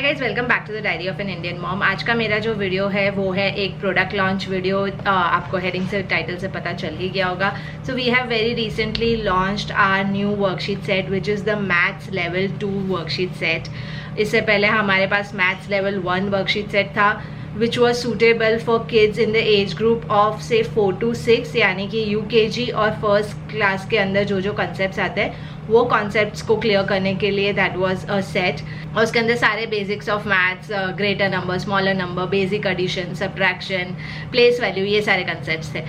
Guys, welcome back to the diary of an Indian mom. आज का मेरा जो वीडियो है वो है एक प्रोडक्ट लॉन्च वीडियो। आपको हेडिंग से टाइटल से पता चल ही गया होगा। So we have very recently launched our new worksheet set which is the maths level 2 worksheet set. इससे पहले हमारे पास मैथ्स लेवल 1 वर्कशीट सेट था which was suitable for kids in the age group of say 4 to 6, यानी कि UKG और first class के अंदर जो जो कॉन्सेप्ट्स आते हैं वो कॉन्सेप्ट्स को क्लियर करने के लिए दैट वाज अ सेट। और उसके अंदर सारे basics of maths, greater number, smaller number, basic addition, subtraction, place value, ये सारे कॉन्सेप्ट्स थे।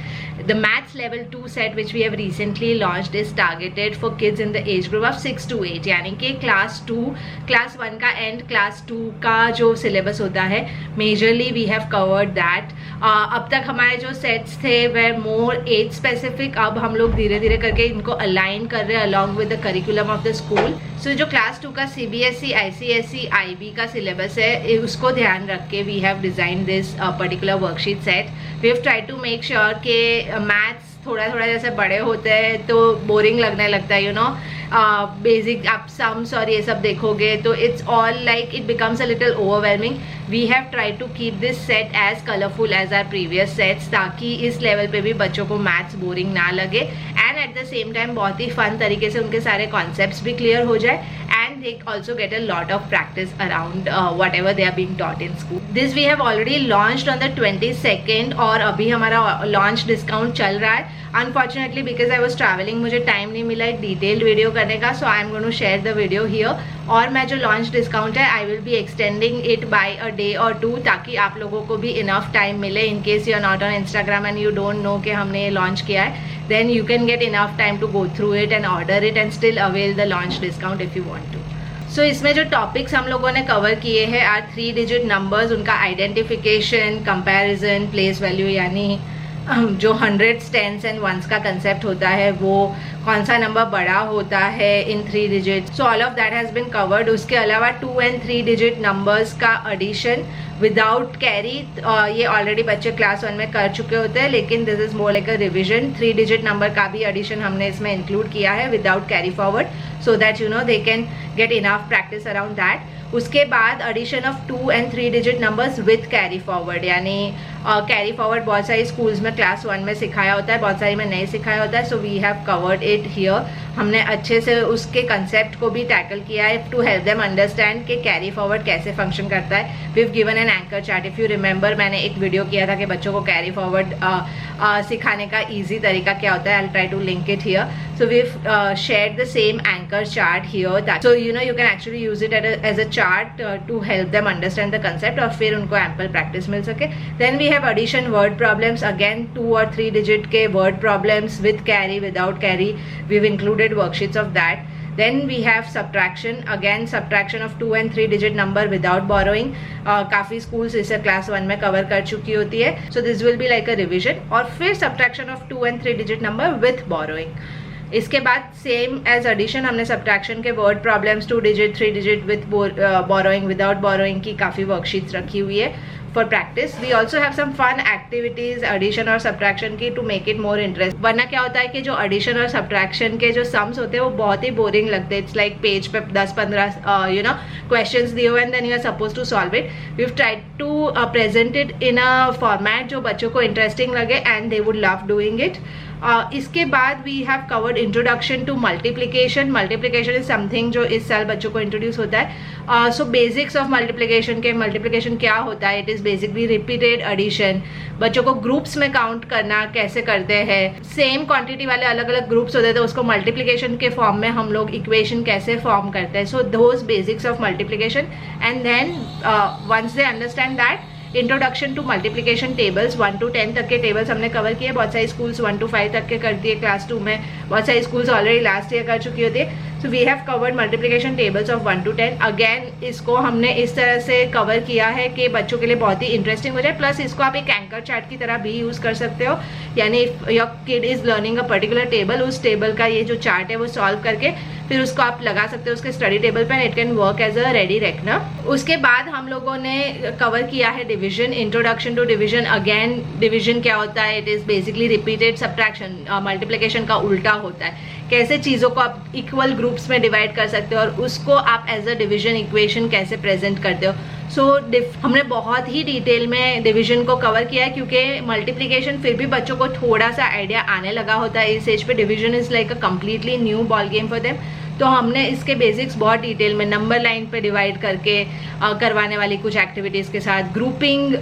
The maths level 2 set which we have recently launched is targeted for kids in the age group of 6 to 8, यानी कि class 1 का and class 2 का जो syllabus होता है majorly we have covered that. अब तक हमारे जो सेट्स थे वह मोर एज स्पेसिफिक, अब हम लोग धीरे धीरे करके इनको अलाइन कर रहे हैं along with the curriculum of the school. So जो क्लास 2 का CBSE, ICSE, IB का सिलेबस है उसको ध्यान रख के we have design this particular worksheet set. We have try to make sure के मैथ्स थोड़ा थोड़ा जैसे बड़े होते हैं तो बोरिंग लगने लगता है, यू नो, बेसिक आप सम्स और ये सब देखोगे तो it's all like it becomes a little overwhelming. We have try to keep this set as colourful as our previous sets, ताकि इस लेवल पे भी बच्चों को मैथ्स बोरिंग ना लगे and at the same time बहुत ही फन तरीके से उनके सारे कॉन्सेप्ट्स भी क्लियर हो जाए and they also get a lot of practice around whatever they are being taught in school. This we have already launched on the 22nd और अभी हमारा लॉन्च डिस्काउंट चल रहा है। Unfortunately because I was travelling, मुझे time नहीं मिला एक डिटेल्ड वीडियो करने का, so I am going to share the video here. और मैं जो लॉन्च डिस्काउंट है I will be extending it by a day और 2, ताकि आप लोगों को भी इनफ टाइम मिले। In case you are not on Instagram and you don't know कि हमने ये लॉन्च किया है, then you can get enough time to go through it and order it and still avail the launch discount if you want to. So इसमें जो topics हम लोगों ने कवर किए हैं आर 3 डिजिट नंबर्स, उनका आइडेंटिफिकेशन, कंपैरिजन, प्लेस वैल्यू, यानी जो 100s, 10s एंड 1s का कंसेप्ट होता है वो कौन सा नंबर बड़ा होता है इन 3 digit. So all of that has been covered. उसके अलावा 2 and 3 डिजिट नंबर्स का एडिशन विदाउट कैरी, ये ऑलरेडी बच्चे क्लास 1 में कर चुके होते हैं, लेकिन this is more like a revision. 3 digit number का भी एडिशन हमने इसमें इंक्लूड किया है without carry forward, so that you know they can get enough practice around that. उसके बाद addition of 2 and 3 digit numbers with carry forward, यानी carry forward बहुत सारी स्कूल्स में क्लास 1 में सिखाया होता है, बहुत सारी में नहीं सिखाया होता है, so we have covered it here. हमने अच्छे से उसके कंसेप्ट को भी टैकल किया है टू हेल्प देम अंडरस्टैंड कि कैरी फॉरवर्ड कैसे फंक्शन करता है। We have given an anchor chart, if you remember मैंने एक वीडियो किया था कि बच्चों को कैरी फॉरवर्ड सिखाने का ईजी तरीका क्या होता है। I will try to link it here. So we have shared the same anchor chart here, so you know you can actually use it as a chart to help them understand the concept और फिर उनको ample practice मिल सके। Then we have addition word problems, again 2 और 3 digit के word problems with carry, without carry, we have included worksheets of that. Then we have subtraction, again subtraction of 2 and 3 digit number without borrowing. काफ़ी schools इसे class 1 में cover कर चुकी होती है, so this will be like a revision. और फिर subtraction of 2 and 3 digit number with borrowing. इसके बाद सेम एज एडिशन हमने सब्ट्रैक्शन के word problems 2 digit, 3 digit with borrowing, without borrowing की काफ़ी वर्कशीट्स रखी हुई है for practice. We also have some fun activities addition और सब्ट्रैक्शन की to make it more interest. वरना क्या होता है कि जो एडिशन और सब्ट्रैक्शन के जो सम्स होते हैं वो बहुत ही बोरिंग लगते हैं। इट्स लाइक पेज पे 10-15 यू नो क्वेश्चंस दिए हुए and then you are suppose to solve it. We have tried to present it in a format जो बच्चों को इंटरेस्टिंग लगे and they would love doing it. इसके बाद we have covered introduction to multiplication. Multiplication is something जो इस साल बच्चों को इंट्रोड्यूस होता है। सो बेसिक्स ऑफ मल्टीप्लिकेशन के, मल्टीप्लिकेशन क्या होता है, it is basically repeated addition. बच्चों को ग्रुप्स में काउंट करना कैसे करते हैं, सेम क्वांटिटी वाले अलग अलग ग्रुप्स होते हैं तो उसको मल्टीप्लिकेशन के फॉर्म में हम लोग इक्वेशन कैसे फॉर्म करते हैं। So those basics of multiplication and then once they understand that, introduction to multiplication tables 1 to 10 तक के टेबल्स हमने कवर किए। बहुत सारी स्कूल्स 1 to 5 तक के करती है क्लास 2 में, बहुत सारी स्कूल्स ऑलरेडी लास्ट ईयर कर चुकी होती है। So we have covered multiplication tables of 1 to 10। Again इसको हमने इस तरह से कवर किया है कि बच्चों के लिए बहुत ही इंटरेस्टिंग हो जाए, प्लस इसको आप एक एंकर चार्ट की तरह भी यूज़ कर सकते हो। यानी if your kid is learning a particular table, उस टेबल का ये जो चार्ट है वो सॉल्व करके फिर उसको आप लगा सकते हो उसके स्टडी टेबल पर, it can work as a ready reckoner. उसके बाद हम लोगों ने कवर किया है division, introduction to division. Again division क्या होता है, it is basically repeated subtraction, multiplication का उल्टा होता है। कैसे चीज़ों को आप इक्वल ग्रुप्स में डिवाइड कर सकते हो और उसको आप एज अ डिवीजन इक्वेशन कैसे प्रेजेंट करते हो। हमने बहुत ही डिटेल में डिवीजन को कवर किया है, क्योंकि मल्टीप्लिकेशन फिर भी बच्चों को थोड़ा सा आइडिया आने लगा होता है इस एज पे। Division is like a completely new ball game for them. तो हमने इसके बेसिक्स बहुत डिटेल में नंबर लाइन पे डिवाइड करके करवाने वाली कुछ एक्टिविटीज़ के साथ, ग्रुपिंग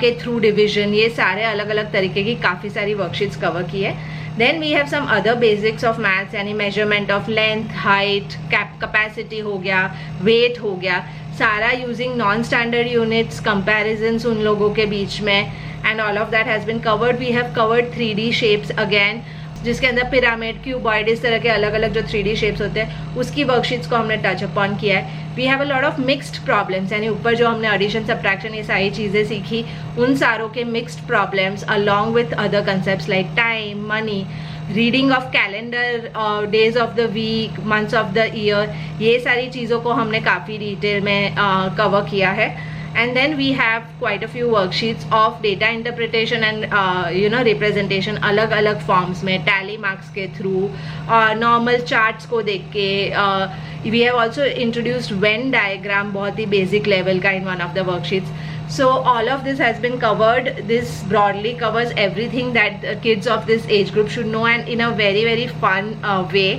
के थ्रू डिवीजन, ये सारे अलग अलग तरीके की काफ़ी सारी वर्कशीट्स कवर की है। Then we have some other basics of maths, यानी measurement of length, height, capacity हो गया, वेट हो गया, सारा using non standard units, comparisons उन लोगों के बीच में, and all of that has been covered. We have covered 3D shapes again, जिसके अंदर पिरामिड, क्यूबॉइड, इस तरह के अलग अलग जो 3D शेप्स होते हैं उसकी वर्कशीट्स को हमने टच अपॉन किया है। We have a lot of mixed problems, यानी ऊपर जो हमने एडिशन, सब्ट्रैक्शन, ये सारी चीज़ें सीखी, उन सारों के mixed problems along with other concepts like time, money, reading of calendar, days of the week, months of the year, ये सारी चीज़ों को हमने काफ़ी डिटेल में कवर किया है। And then we have quite a few worksheets of data interpretation and representation अलग अलग forms में, tally marks के through, normal charts को देख के, we have also introduced Venn diagram, बहुत ही basic level का in one of the worksheets. So all of this has been covered. This broadly covers everything that kids of this age group should know, and in a very fun way.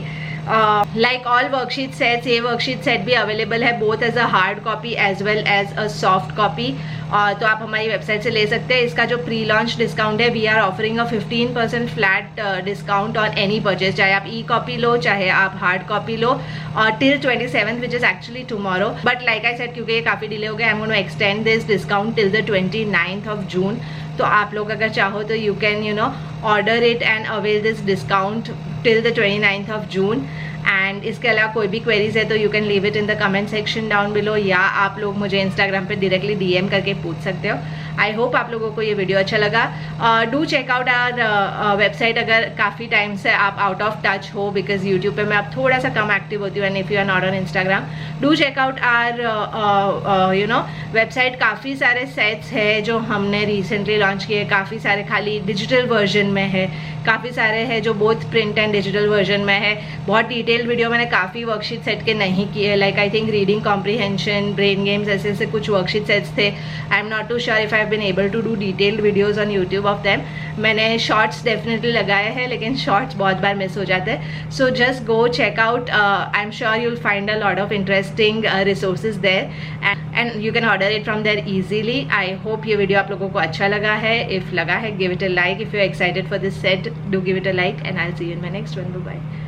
Like all worksheet sets, ये worksheet set भी available है both as a hard copy as well as a soft copy. तो आप हमारी website से ले सकते हैं। इसका जो प्री लॉन्च डिस्काउंट है, we are offering a 15% flat discount on any purchase, चाहे आप ई कॉपी लो चाहे आप हार्ड कॉपी लो, till 27th which is actually tomorrow. But like I said, क्योंकि ये काफ़ी डिले हो गया, I am going to extend this discount till the 29th of June। तो आप लोग अगर चाहो तो you can order it and avail this discount till the 29th of June। And इसके अलावा कोई भी क्वेरीज है तो you can leave it in the comment section down below, या आप लोग मुझे इंस्टाग्राम पे डायरेक्टली DM करके पूछ सकते हो। आई होप आप लोगों को ये वीडियो अच्छा लगा। Do check out our website अगर काफ़ी टाइम से आप आउट ऑफ टच हो, बिकॉज यूट्यूब पे मैं अब थोड़ा सा कम एक्टिव होती हूँ, and if you are not on Instagram, do check out our website. काफ़ी सारे सेट्स है जो हमने रिसेंटली लॉन्च किए, काफ़ी सारे खाली डिजिटल वर्जन में है, काफ़ी सारे हैं जो both print and digital version में है। बहुत डिटेल वीडियो मैंने काफ़ी वर्कशीट सेट के नहीं किए, like I think reading comprehension, brain games, ऐसे कुछ वर्कशीट सेट्स थे। I am not too sure if I have been able to do detailed videos on YouTube of them. मैंने shorts definitely लगाए हैं, लेकिन शॉर्ट्स बहुत बार मिस हो जाते हैं। So just go check out, I am sure you will find a lot of interesting resources there, and you can order it from there easily. I hope ये video आप लोगों को अच्छा लगा है। इफ लगा है, give it a like. If you are excited for this set, do give it a like, and I'll see you in my next one. Bye bye.